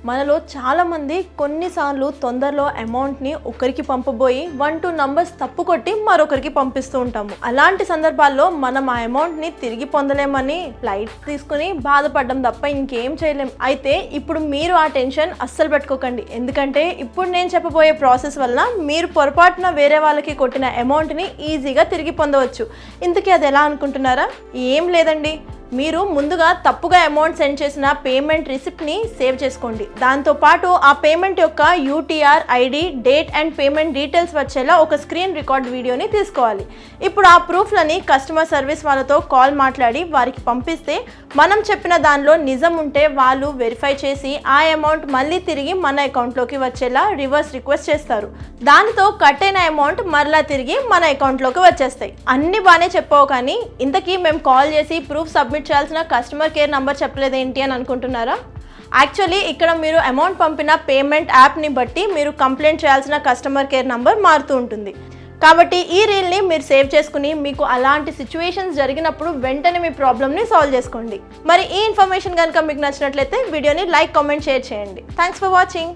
మనలో చాలామంది కొన్నిసార్లు తొందరలో అమౌంట్ని ఒకరికి పంపబోయి 1-2 నంబర్స్ తప్పు కొట్టి మరొకరికి పంపిస్తూ ఉంటాము. అలాంటి సందర్భాల్లో మనం ఆ అమౌంట్ని తిరిగి పొందలేమని లైట్ తీసుకుని బాధపడడం తప్ప ఇంకేం చేయలేం. అయితే ఇప్పుడు మీరు ఆ టెన్షన్ అస్సలు పెట్టుకోకండి. ఎందుకంటే ఇప్పుడు నేను చెప్పబోయే ప్రాసెస్ వల్ల మీరు పొరపాటున వేరే వాళ్ళకి కొట్టిన అమౌంట్ని ఈజీగా తిరిగి పొందవచ్చు. ఇంతకీ అది ఎలా అనుకుంటున్నారా? ఏం లేదండి, మీరు ముందుగా తప్పుగా అమౌంట్ సెండ్ చేసిన పేమెంట్ రిసిప్ట్ని సేవ్ చేసుకోండి. దాంతోపాటు ఆ పేమెంట్ యొక్క UTR ID, date and payment details వచ్చేలా ఒక స్క్రీన్ రికార్డ్ వీడియోని తీసుకోవాలి. ఇప్పుడు ఆ ప్రూఫ్లని కస్టమర్ సర్వీస్ వాళ్ళతో కాల్ మాట్లాడి వారికి పంపిస్తే మనం చెప్పిన దానిలో నిజం ఉంటే వాళ్ళు వెరిఫై చేసి ఆ అమౌంట్ మళ్ళీ తిరిగి మన అకౌంట్లోకి వచ్చేలా రివర్స్ రిక్వెస్ట్ చేస్తారు. దానితో కట్ అయిన అమౌంట్ మరలా తిరిగి మన అకౌంట్లోకి వచ్చేస్తాయి. అన్ని బాగానే చెప్పావు, కానీ ఇంతకీ మేము కాల్ చేసి ప్రూఫ్ సబ్మిట్ చేయాల్సిన కస్టమర్ కేర్ నంబర్ చెప్పలేదేంటి అని అనుకుంటున్నారా? యాక్చువల్లీ ఇక్కడ మీరు అమౌంట్ పంపిన పేమెంట్ యాప్ని బట్టి మీరు కంప్లైంట్ చేయాల్సిన కస్టమర్ కేర్ నంబర్ మారుతూ ఉంటుంది. కాబట్టి ఈ రీల్ని మీరు సేవ్ చేసుకుని మీకు అలాంటి సిచ్యువేషన్స్ జరిగినప్పుడు వెంటనే మీ ప్రాబ్లమ్ని సాల్వ్ చేసుకోండి. మరి ఈ ఇన్ఫర్మేషన్ కనుక మీకు నచ్చినట్లయితే వీడియోని లైక్, కామెంట్, షేర్ చేయండి. Thanks for watching.